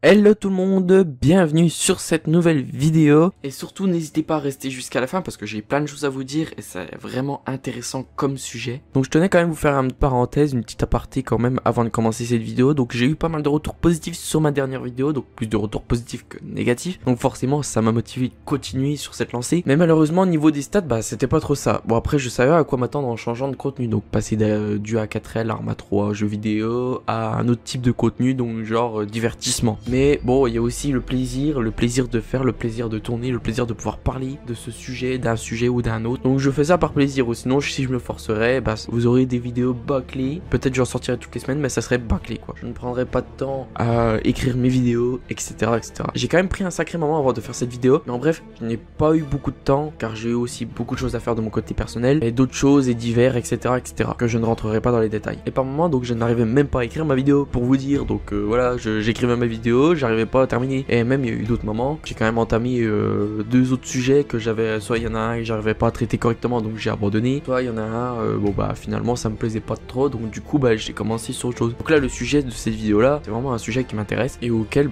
Hello tout le monde, bienvenue sur cette nouvelle vidéo et surtout n'hésitez pas à rester jusqu'à la fin parce que j'ai plein de choses à vous dire et c'est vraiment intéressant comme sujet. Donc je tenais quand même vous faire une parenthèse, une petite aparté quand même avant de commencer cette vidéo. Donc j'ai eu pas mal de retours positifs sur ma dernière vidéo, donc plus de retours positifs que négatifs. Donc forcément ça m'a motivé de continuer sur cette lancée. Mais malheureusement au niveau des stats, c'était pas trop ça. Bon après je savais à quoi m'attendre en changeant de contenu. Donc passer du A4L, Arma 3, jeux vidéo à un autre type de contenu, donc genre divertissement. Mais bon, il y a aussi le plaisir de faire, le plaisir de tourner, le plaisir de pouvoir parler de ce sujet, d'un sujet ou d'un autre. Donc je fais ça par plaisir, ou sinon si je me forcerais, vous aurez des vidéos bâclées. Peut-être j'en sortirai toutes les semaines, mais ça serait bâclé quoi. Je ne prendrai pas de temps à écrire mes vidéos, etc. etc. J'ai quand même pris un sacré moment avant de faire cette vidéo, mais en bref, je n'ai pas eu beaucoup de temps, car j'ai eu aussi beaucoup de choses à faire de mon côté personnel, et d'autres choses et divers, etc. etc. que je ne rentrerai pas dans les détails. Et par moment, donc je n'arrivais même pas à écrire ma vidéo, pour vous dire, donc voilà, j'écrivais ma vidéo, j'arrivais pas à terminer. Et même il y a eu d'autres moments, j'ai quand même entamé deux autres sujets que j'avais, soit il y en a un et j'arrivais pas à traiter correctement donc j'ai abandonné, soit il y en a un, finalement ça me plaisait pas trop donc du coup j'ai commencé sur autre chose. Donc là le sujet de cette vidéo là, c'est vraiment un sujet qui m'intéresse et auquel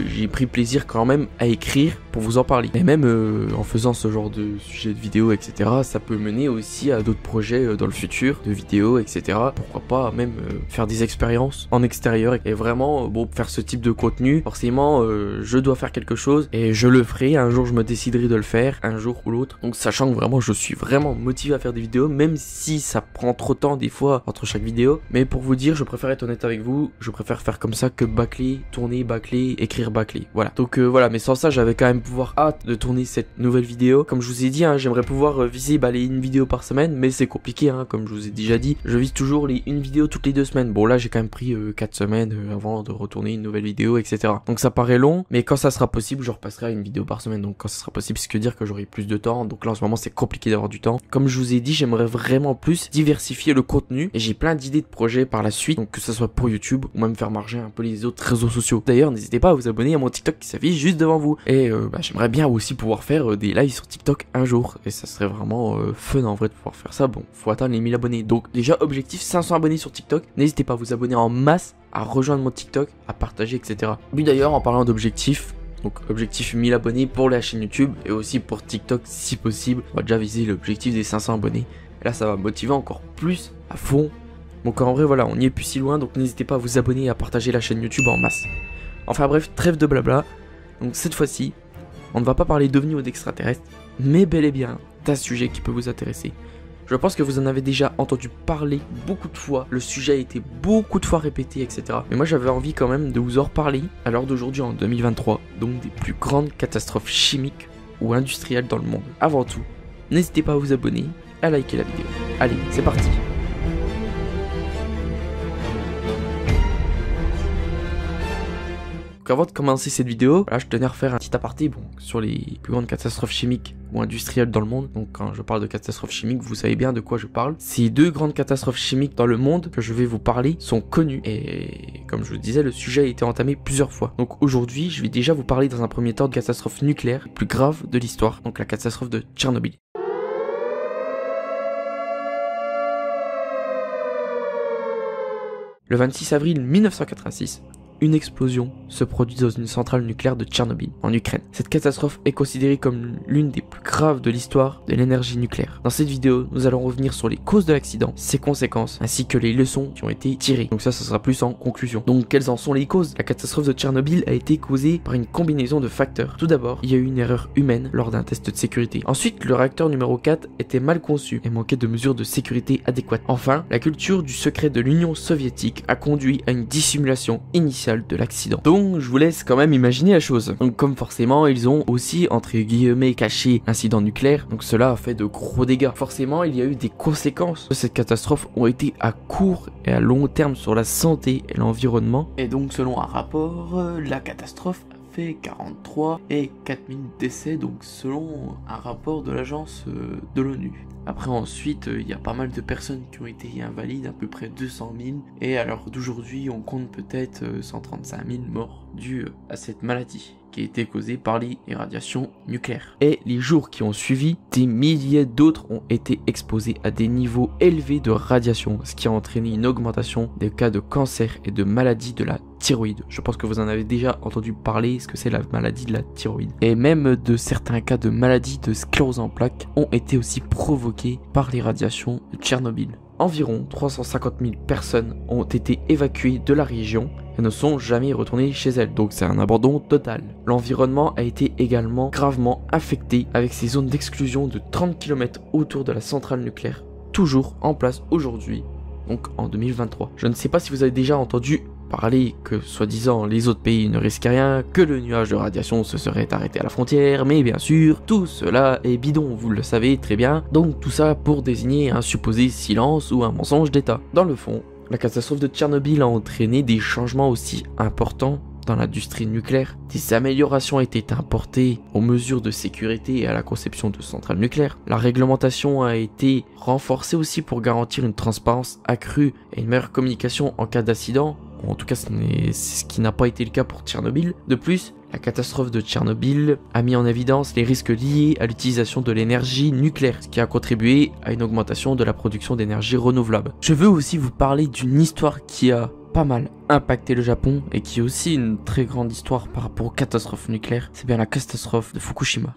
j'ai pris plaisir quand même à écrire pour vous en parler. Et même en faisant ce genre de sujet de vidéo etc, ça peut mener aussi à d'autres projets dans le futur, de vidéos etc. Pourquoi pas même faire des expériences en extérieur et vraiment faire ce type de contenu. Forcément je dois faire quelque chose et je le ferai, un jour je me déciderai de le faire, un jour ou l'autre. Donc sachant que vraiment je suis vraiment motivé à faire des vidéos, même si ça prend trop de temps des fois entre chaque vidéo. Mais pour vous dire, je préfère être honnête avec vous, je préfère faire comme ça que bâcler, tourner, bâcler, écrire, bâcler. Voilà. Donc voilà, mais sans ça j'avais quand même pouvoir hâte de tourner cette nouvelle vidéo. Comme je vous ai dit, j'aimerais pouvoir viser les une vidéo par semaine, mais c'est compliqué comme je vous ai déjà dit. Je vise toujours une vidéo toutes les 2 semaines. Bon là j'ai quand même pris 4 semaines avant de retourner une nouvelle vidéo etc. Donc ça paraît long, mais quand ça sera possible, je repasserai à une vidéo par semaine. Donc quand ça sera possible, c'est que dire que j'aurai plus de temps. Donc là en ce moment c'est compliqué d'avoir du temps. Comme je vous ai dit, j'aimerais vraiment plus diversifier le contenu et j'ai plein d'idées de projets par la suite, donc que ce soit pour YouTube ou même faire marcher un peu les autres réseaux sociaux. D'ailleurs n'hésitez pas à vous abonner à mon TikTok qui s'affiche juste devant vous. Et j'aimerais bien aussi pouvoir faire des lives sur TikTok un jour et ça serait vraiment fun en vrai de pouvoir faire ça. Bon, faut atteindre les 1000 abonnés. Donc déjà objectif 500 abonnés sur TikTok. N'hésitez pas à vous abonner en masse, à rejoindre mon TikTok, à partager etc. Puis d'ailleurs en parlant d'objectifs, donc objectif 1000 abonnés pour la chaîne YouTube et aussi pour TikTok si possible. On va déjà viser l'objectif des 500 abonnés. Et là ça va me motiver encore plus à fond. Donc en vrai voilà, on n'y est plus si loin, donc n'hésitez pas à vous abonner et à partager la chaîne YouTube en masse. Enfin bref, trêve de blabla. Donc cette fois-ci, on ne va pas parler d'ovnis ou d'extraterrestres, mais bel et bien d'un sujet qui peut vous intéresser. Je pense que vous en avez déjà entendu parler beaucoup de fois, le sujet a été beaucoup de fois répété, etc. Mais moi j'avais envie quand même de vous en reparler à l'heure d'aujourd'hui en 2023, donc des plus grandes catastrophes chimiques ou industrielles dans le monde. Avant tout, n'hésitez pas à vous abonner, à liker la vidéo. Allez, c'est parti. Avant de commencer cette vidéo, là je tenais à refaire un petit aparté sur les plus grandes catastrophes chimiques ou industrielles dans le monde. Donc quand je parle de catastrophes chimiques, vous savez bien de quoi je parle. Ces 2 grandes catastrophes chimiques dans le monde que je vais vous parler sont connues. Et comme je vous disais, le sujet a été entamé plusieurs fois. Donc aujourd'hui, je vais déjà vous parler dans un premier temps de catastrophe nucléaire plus grave de l'histoire. Donc la catastrophe de Tchernobyl. Le 26 avril 1986, une explosion se produit dans une centrale nucléaire de Tchernobyl, en Ukraine. Cette catastrophe est considérée comme l'une des plus graves de l'histoire de l'énergie nucléaire. Dans cette vidéo, nous allons revenir sur les causes de l'accident, ses conséquences, ainsi que les leçons qui ont été tirées. Donc ça sera plus en conclusion. Donc quelles en sont les causes? La catastrophe de Tchernobyl a été causée par une combinaison de facteurs. Tout d'abord, il y a eu une erreur humaine lors d'un test de sécurité. Ensuite, le réacteur numéro 4 était mal conçu et manquait de mesures de sécurité adéquates. Enfin, la culture du secret de l'Union soviétique a conduit à une dissimulation initiale de l'accident. Donc je vous laisse quand même imaginer la chose. Donc comme forcément ils ont aussi entre guillemets caché l'incident nucléaire, donc cela a fait de gros dégâts. Forcément il y a eu des conséquences de cette catastrophe ont été à court et à long terme sur la santé et l'environnement. Et donc selon un rapport, la catastrophe fait 43 et 4000 décès, donc selon un rapport de l'agence de l'ONU. Après ensuite, il y a pas mal de personnes qui ont été invalides, à peu près 200 000, et à l'heure d'aujourd'hui, on compte peut-être 135 000 morts dus à cette maladie. qui a été causée par les radiations nucléaires. Et les jours qui ont suivi, des milliers d'autres ont été exposés à des niveaux élevés de radiation, ce qui a entraîné une augmentation des cas de cancer et de maladies de la thyroïde. Je pense que vous en avez déjà entendu parler, ce que c'est la maladie de la thyroïde. Et même de certains cas de maladies de sclérose en plaques ont été aussi provoqués par les radiations de Tchernobyl. Environ 350 000 personnes ont été évacuées de la région et ne sont jamais retournées chez elles, donc c'est un abandon total. L'environnement a été également gravement affecté avec ces zones d'exclusion de 30 km autour de la centrale nucléaire, toujours en place aujourd'hui, donc en 2023. Je ne sais pas si vous avez déjà entendu parler que, soi-disant, les autres pays ne risquaient rien, que le nuage de radiation se serait arrêté à la frontière, mais bien sûr, tout cela est bidon, vous le savez très bien, donc tout ça pour désigner un supposé silence ou un mensonge d'État. Dans le fond, la catastrophe de Tchernobyl a entraîné des changements aussi importants dans l'industrie nucléaire. Des améliorations étaient apportées aux mesures de sécurité et à la conception de centrales nucléaires. La réglementation a été renforcée aussi pour garantir une transparence accrue et une meilleure communication en cas d'accident. En tout cas, c'est ce qui n'a pas été le cas pour Tchernobyl. De plus, la catastrophe de Tchernobyl a mis en évidence les risques liés à l'utilisation de l'énergie nucléaire, ce qui a contribué à une augmentation de la production d'énergie renouvelable. Je veux aussi vous parler d'une histoire qui a pas mal impacté le Japon et qui est aussi une très grande histoire par rapport aux catastrophes nucléaires. C'est bien la catastrophe de Fukushima.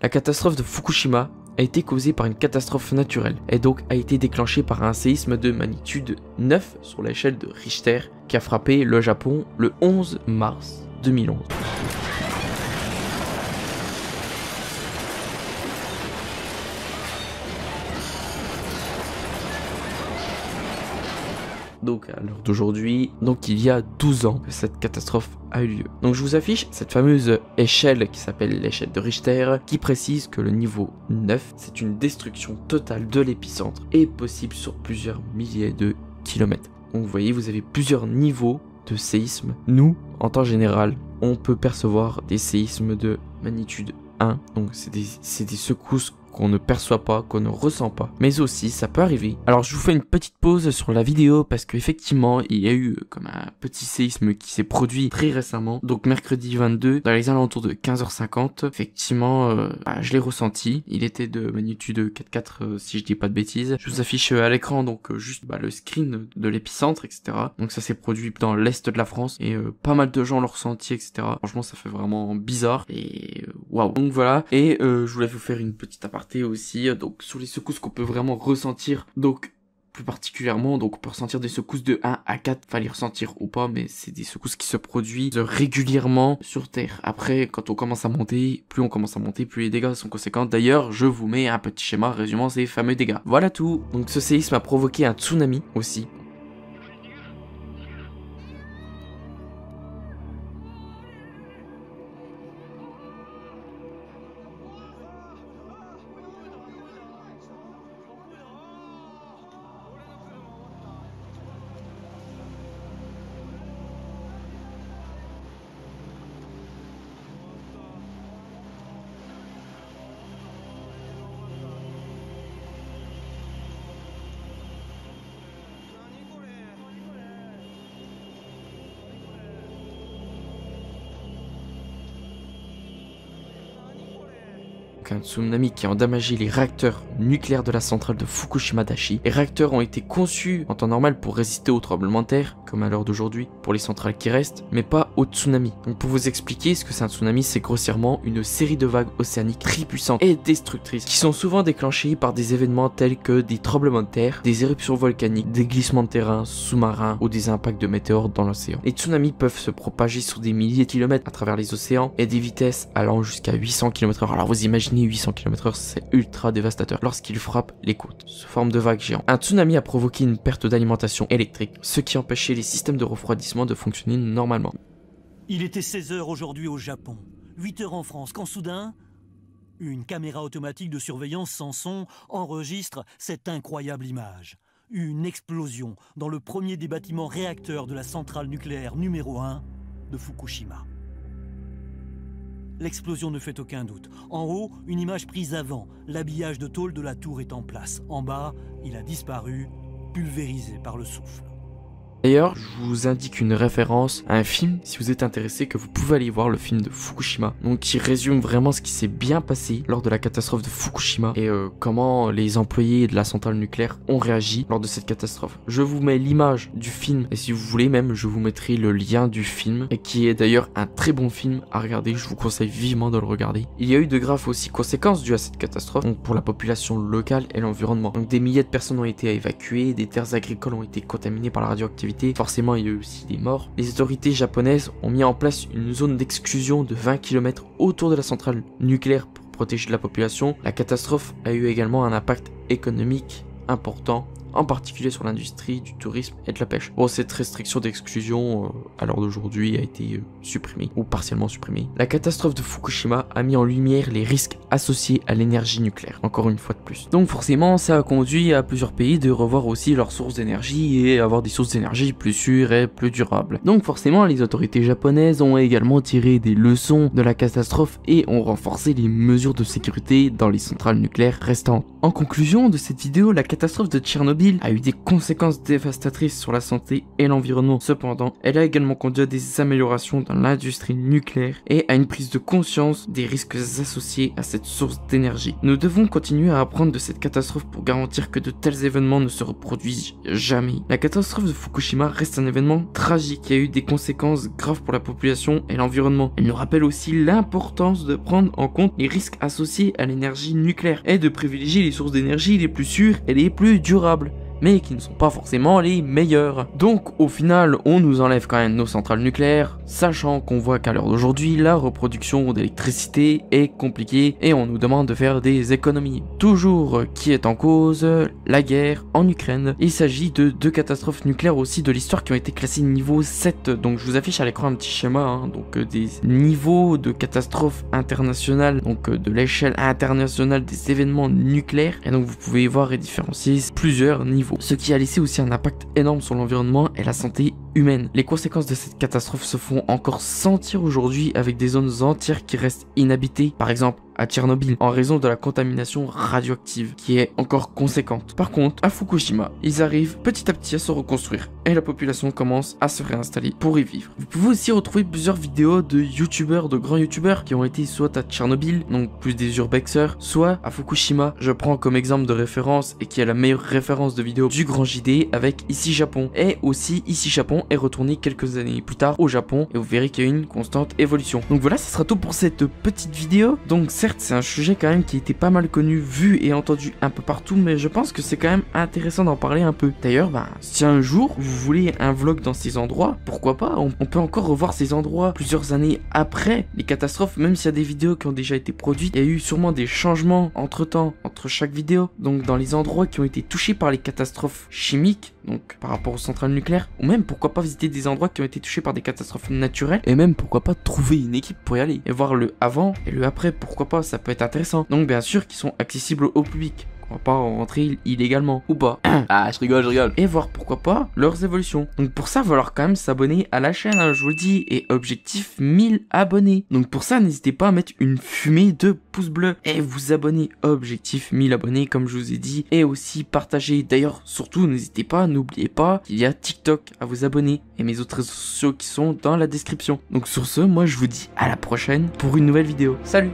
La catastrophe de Fukushima a été causée par une catastrophe naturelle et donc a été déclenchée par un séisme de magnitude 9 sur l'échelle de Richter qui a frappé le Japon le 11 mars 2011. Donc à l'heure d'aujourd'hui, donc il y a 12 ans que cette catastrophe a eu lieu. Donc je vous affiche cette fameuse échelle qui s'appelle l'échelle de Richter, qui précise que le niveau 9, c'est une destruction totale de l'épicentre et possible sur plusieurs milliers de kilomètres. Donc vous voyez, vous avez plusieurs niveaux de séisme. Nous, en temps général, on peut percevoir des séismes de magnitude 1, donc c'est des secousses qu'on ne perçoit pas, qu'on ne ressent pas, mais aussi ça peut arriver. Alors je vous fais une petite pause sur la vidéo parce qu'effectivement il y a eu comme un petit séisme qui s'est produit très récemment, donc mercredi 22 dans les alentours de 15h50. Effectivement je l'ai ressenti, il était de magnitude 4,4 si je dis pas de bêtises. Je vous affiche à l'écran donc juste le screen de l'épicentre, etc. Donc ça s'est produit dans l'est de la France et pas mal de gens l'ont ressenti, etc. Franchement ça fait vraiment bizarre et waouh. Donc voilà, et je voulais vous faire une petite aparté aussi donc sur les secousses qu'on peut vraiment ressentir, donc plus particulièrement, donc on peut ressentir des secousses de 1 à 4, enfin les ressentir ou pas, mais c'est des secousses qui se produisent régulièrement sur Terre. Après, quand on commence à monter, plus les dégâts sont conséquents. D'ailleurs, je vous mets un petit schéma résumant ces fameux dégâts. Voilà tout. Donc ce séisme a provoqué un tsunami aussi. Un tsunami qui a endommagé les réacteurs nucléaires de la centrale de Fukushima Daiichi. Les réacteurs ont été conçus en temps normal pour résister aux tremblements de terre, comme à l'heure d'aujourd'hui, pour les centrales qui restent, mais pas au tsunami. Donc pour vous expliquer ce que c'est un tsunami, c'est grossièrement une série de vagues océaniques très puissantes et destructrices, qui sont souvent déclenchées par des événements tels que des tremblements de terre, des éruptions volcaniques, des glissements de terrain sous-marins ou des impacts de météores dans l'océan. Les tsunamis peuvent se propager sur des milliers de kilomètres à travers les océans et des vitesses allant jusqu'à 800 km/h. Alors vous imaginez 800 km/h, c'est ultra dévastateur lorsqu'il frappe les côtes, sous forme de vagues géantes. Un tsunami a provoqué une perte d'alimentation électrique, ce qui empêchait les systèmes de refroidissement de fonctionner normalement. Il était 16h aujourd'hui au Japon, 8h en France, quand soudain, une caméra automatique de surveillance sans son enregistre cette incroyable image. Une explosion dans le premier des bâtiments réacteurs de la centrale nucléaire numéro 1 de Fukushima. L'explosion ne fait aucun doute. En haut, une image prise avant. L'habillage de tôle de la tour est en place. En bas, il a disparu, pulvérisé par le souffle. D'ailleurs, je vous indique une référence à un film, si vous êtes intéressé, que vous pouvez aller voir, le film de Fukushima. Donc qui résume vraiment ce qui s'est bien passé lors de la catastrophe de Fukushima et comment les employés de la centrale nucléaire ont réagi lors de cette catastrophe. Je vous mets l'image du film et si vous voulez même, je vous mettrai le lien du film et qui est d'ailleurs un très bon film à regarder. Je vous conseille vivement de le regarder. Il y a eu de graves aussi conséquences dues à cette catastrophe, donc pour la population locale et l'environnement. Donc des milliers de personnes ont été évacuées, des terres agricoles ont été contaminées par la radioactivité. Forcément, il y a eu aussi des morts. Les autorités japonaises ont mis en place une zone d'exclusion de 20 km autour de la centrale nucléaire pour protéger la population. La catastrophe a eu également un impact économique important, en particulier sur l'industrie du tourisme et de la pêche. Bon, cette restriction d'exclusion, à l'heure d'aujourd'hui, a été supprimée, ou partiellement supprimée. La catastrophe de Fukushima a mis en lumière les risques associés à l'énergie nucléaire, encore une fois de plus. Donc forcément, ça a conduit à plusieurs pays de revoir aussi leurs sources d'énergie et avoir des sources d'énergie plus sûres et plus durables. Donc forcément, les autorités japonaises ont également tiré des leçons de la catastrophe et ont renforcé les mesures de sécurité dans les centrales nucléaires restantes. En conclusion de cette vidéo, la catastrophe de Tchernobyl a eu des conséquences dévastatrices sur la santé et l'environnement. Cependant, elle a également conduit à des améliorations dans l'industrie nucléaire et à une prise de conscience des risques associés à cette source d'énergie. Nous devons continuer à apprendre de cette catastrophe pour garantir que de tels événements ne se reproduisent jamais. La catastrophe de Fukushima reste un événement tragique qui a eu des conséquences graves pour la population et l'environnement. Elle nous rappelle aussi l'importance de prendre en compte les risques associés à l'énergie nucléaire et de privilégier les sources d'énergie les plus sûres et les plus durables, mais qui ne sont pas forcément les meilleurs. Donc au final, on nous enlève quand même nos centrales nucléaires, sachant qu'on voit qu'à l'heure d'aujourd'hui, la reproduction d'électricité est compliquée et on nous demande de faire des économies. Toujours qui est en cause, la guerre en Ukraine. Il s'agit de deux catastrophes nucléaires aussi de l'histoire qui ont été classées niveau 7. Donc je vous affiche à l'écran un petit schéma, donc des niveaux de catastrophes internationales, donc de l'échelle internationale des événements nucléaires. Et donc vous pouvez voir et différencier plusieurs niveaux. Ce qui a laissé aussi un impact énorme sur l'environnement et la santé humaine. Les conséquences de cette catastrophe se font encore sentir aujourd'hui avec des zones entières qui restent inhabitées, par exemple à Tchernobyl, en raison de la contamination radioactive qui est encore conséquente. Par contre, à Fukushima, ils arrivent petit à petit à se reconstruire et la population commence à se réinstaller pour y vivre. Vous pouvez aussi retrouver plusieurs vidéos de youtubeurs, de grands youtubeurs qui ont été soit à Tchernobyl, donc plus des urbexeurs, soit à Fukushima. Je prends comme exemple de référence et qui est la meilleure référence de vidéo du Grand JD avec Ici Japon. Et aussi Ici Japon est retourné quelques années plus tard au Japon et vous verrez qu'il y a une constante évolution. Donc voilà, ce sera tout pour cette petite vidéo. Donc certes, c'est un sujet quand même qui était pas mal connu, vu et entendu un peu partout, mais je pense que c'est quand même intéressant d'en parler un peu. D'ailleurs, si un jour vous voulez un vlog dans ces endroits, pourquoi pas, on peut encore revoir ces endroits plusieurs années après les catastrophes, même s'il y a des vidéos qui ont déjà été produites. Il y a eu sûrement des changements entre chaque vidéo, donc dans les endroits qui ont été touchés par les catastrophes chimiques, donc par rapport aux centrales nucléaires, ou même pourquoi pas visiter des endroits qui ont été touchés par des catastrophes naturelles, et même pourquoi pas trouver une équipe pour y aller, et voir le avant et le après, pourquoi pas, ça peut être intéressant. Donc bien sûr qui sont accessibles au public. On va pas rentrer illégalement ou pas. Ah, je rigole. Et voir pourquoi pas leurs évolutions. Donc pour ça, il va falloir quand même s'abonner à la chaîne, je vous le dis. Et objectif 1000 abonnés. Donc pour ça, n'hésitez pas à mettre une fumée de pouces bleus. Et vous abonner. Objectif 1000 abonnés, comme je vous ai dit. Et aussi partager. D'ailleurs, surtout, n'hésitez pas, n'oubliez pas qu'il y a TikTok à vous abonner. Et mes autres réseaux sociaux qui sont dans la description. Donc sur ce, moi je vous dis à la prochaine pour une nouvelle vidéo. Salut!